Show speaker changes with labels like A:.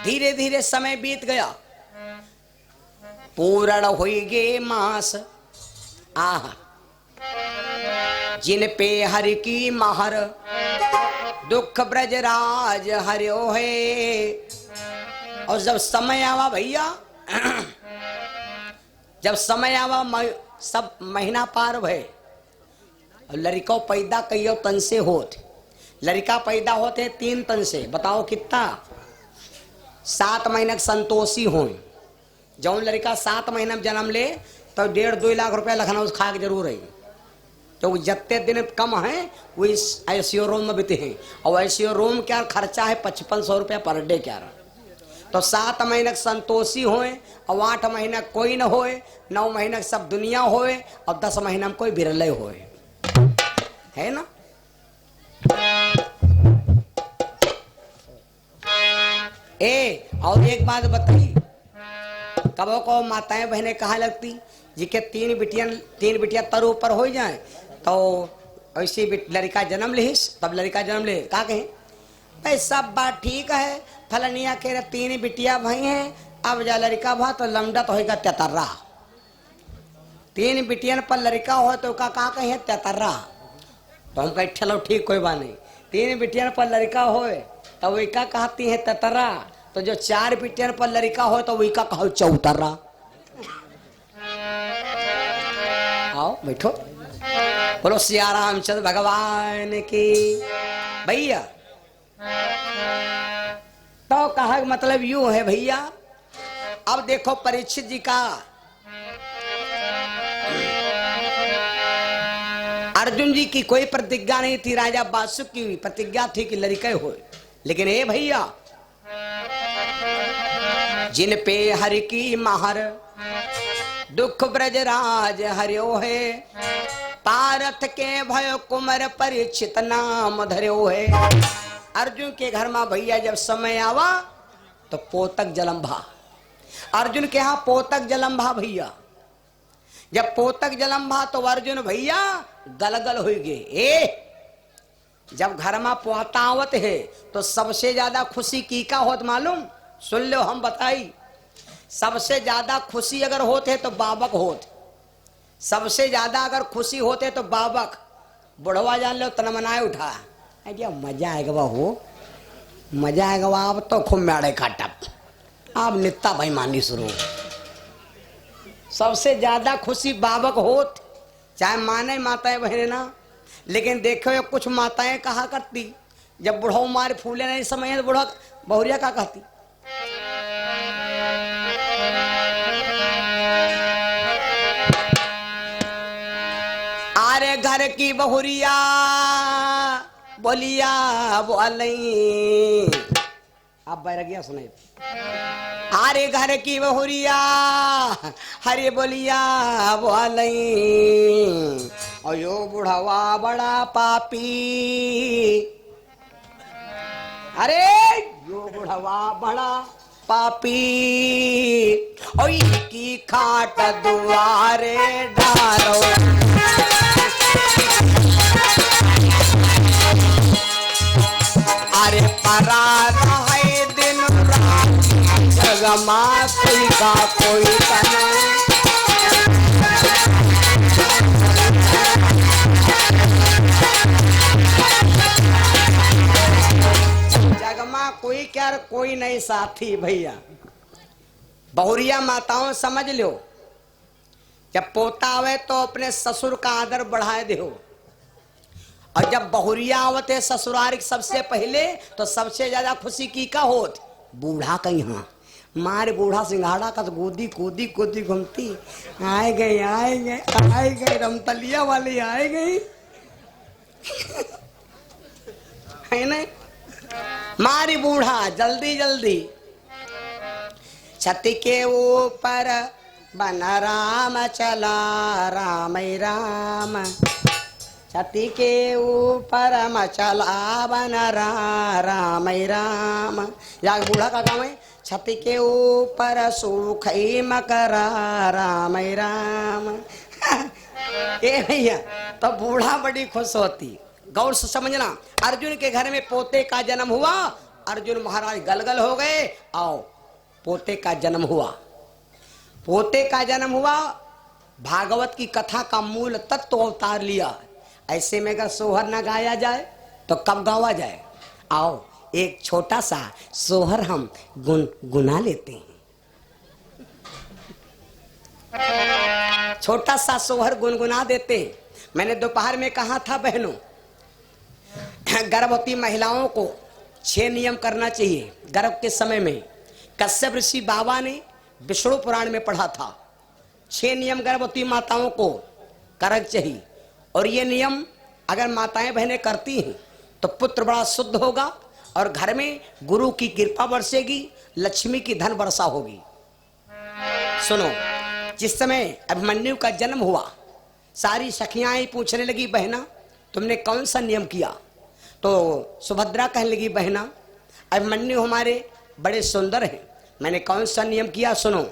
A: धीरे धीरे समय बीत गया, पूर्ण हुई गे मास। आह, जिन पे हरि की महर, दुख ब्रजराज हरियो है। और जब समय आवा भैया, जब समय आवा सब महीना पार भय, लड़का पैदा कईयो तन से होते। लड़का पैदा होते 3 तन से, बताओ कितना? 7 महीने संतोषी हो। जौन लड़का 7 महीने में जन्म ले तो 1.5-2 लाख रुपया लखनऊ उस खा के जरूर है। तो जितने दिन कम है वो इस आईसीयू रूम में बीते हैं। और आईसीयू रूम क्या खर्चा है 5500 रुपया पर डे क्या। तो 7 महीने संतोषी होए और 8 महीने कोई न होए, 9 महीने सब दुनिया होए और 10 महीना में कोई बिरले होए, है ना। और एक बात बताई, कबो को माताएं बहनें कहा लगती जी के 3 बिटिया तर ऊपर हो जाए तो ऐसी लड़का जन्म लिहिस, तब लड़का जन्म ले का कहे भाई सब बात ठीक है, फलनिया के 3 बिटिया भाई हैं, अब जा लड़का भा तो लमडा तो होगा तेतर्रा। 3 बिटियन पर लड़का हो तो का कहे तेतर्रा। तो हम कहे चलो ठीक कोई बात नहीं। 3 बिटियन पर लड़का हो तो वही का कहती है तेतर्रा। तो जो 4 बिटियन पर लड़का हो तो वही का कहो चौतर्रा। आओ बैठो, बोलो सिया रामचंद्र भगवान की। भैया तो कहा मतलब यूं है भैया। अब देखो परीक्षित जी का, अर्जुन जी की कोई प्रतिज्ञा नहीं थी, राजा बासुक की प्रतिज्ञा थी कि लड़के हो। लेकिन ए भैया, जिन पे हरि की महर, दुख ब्रजराज हरियो है। पारथ के भयो कुमर परीक्षित नाम धरियो है। अर्जुन के घर में भैया जब समय आवा तो पोतक जलंभा, अर्जुन के यहाँ पोतक जलंभा भैया। जब पोतक जलंभा तो अर्जुन भैया गलगल हो गए। जब घर में पोतावत है तो सबसे ज्यादा खुशी की का होत मालूम? सुन लो हम बताई। सबसे ज्यादा खुशी अगर होते तो बाबक होते, सबसे ज्यादा अगर खुशी होते तो बाबक। बुढ़वा जान लो तन मनाए उठा, अरे मजा आएगा हो, मजा आएगा। अब तो खूब मेड़े काटप, अब नित्ता भाई मानी शुरू। सबसे ज्यादा खुशी बाबक होत, चाहे माने माताएं बहने ना। लेकिन देखो ये कुछ माताएं कहा करती, जब बुढ़ो मारे फूले नहीं समय तो बुढ़ा बहुरिया का कहती, अरे घर की बहुरिया बोलिया बोलई। आप बैरगिया सुनाई, अरे घर की बहुरिया हरे बोलिया बोलई। अयो बुढ़ावा बड़ा पापी, अरे यो बुढ़ावा बड़ा पापी। ओई की खाट दुआरे डालो, अरे पराना है दिन रात, जगमा कोई का कोई तना। जगमा कोई क्या कोई नहीं साथी भैया। बहुरिया माताओं समझ लो, जब पोता आवे तो अपने ससुर का आदर बढ़ाए दो। और जब बहुरिया आवते ससुराल सबसे पहले तो सबसे ज्यादा खुशी की का होत? बूढ़ा का यहाँ मारे बूढ़ा सिंघाड़ा का तो गोदी कूदी कूदी घूमती, आए गए आए गए आए गए, रमतलिया वाली आए गई है ना। मारी बूढ़ा जल्दी जल्दी, छत के ऊपर बन राम चला राम राम। छती के ऊपर मचला बन राम राम। या बूढ़ा का काम है, छती के ऊपर सूख मकरा राम राम। ए भैया तो बूढ़ा बड़ी खुश होती। गौर से समझना, अर्जुन के घर में पोते का जन्म हुआ अर्जुन महाराज गलगल हो गए। आओ, पोते का जन्म हुआ। पोते का जन्म हुआ, भागवत की कथा का मूल तत्व अवतार लिया। ऐसे में अगर सोहर न गाया जाए तो कब गावा जाए। आओ, एक छोटा सा सोहर हम गुनगुना लेते हैं। छोटा सा सोहर गुनगुना देते हैं। मैंने दोपहर में कहा था बहनों, गर्भवती महिलाओं को 6 नियम करना चाहिए गर्भ के समय में। कश्यप ऋषि बाबा ने विष्णु पुराण में पढ़ा था। 6 नियम गर्भवती माताओं को करना चाहिए, और ये नियम अगर माताएं बहनें करती हैं तो पुत्र बड़ा शुद्ध होगा और घर में गुरु की कृपा बरसेगी, लक्ष्मी की धन वर्षा होगी। सुनो, जिस समय अभिमन्यु का जन्म हुआ, सारी सखियां ही पूछने लगी, बहना तुमने कौन सा नियम किया? तो सुभद्रा कहने लगी, बहना अभिमन्यु हमारे बड़े सुंदर हैं, मैंने कौन सा नियम किया सुनो।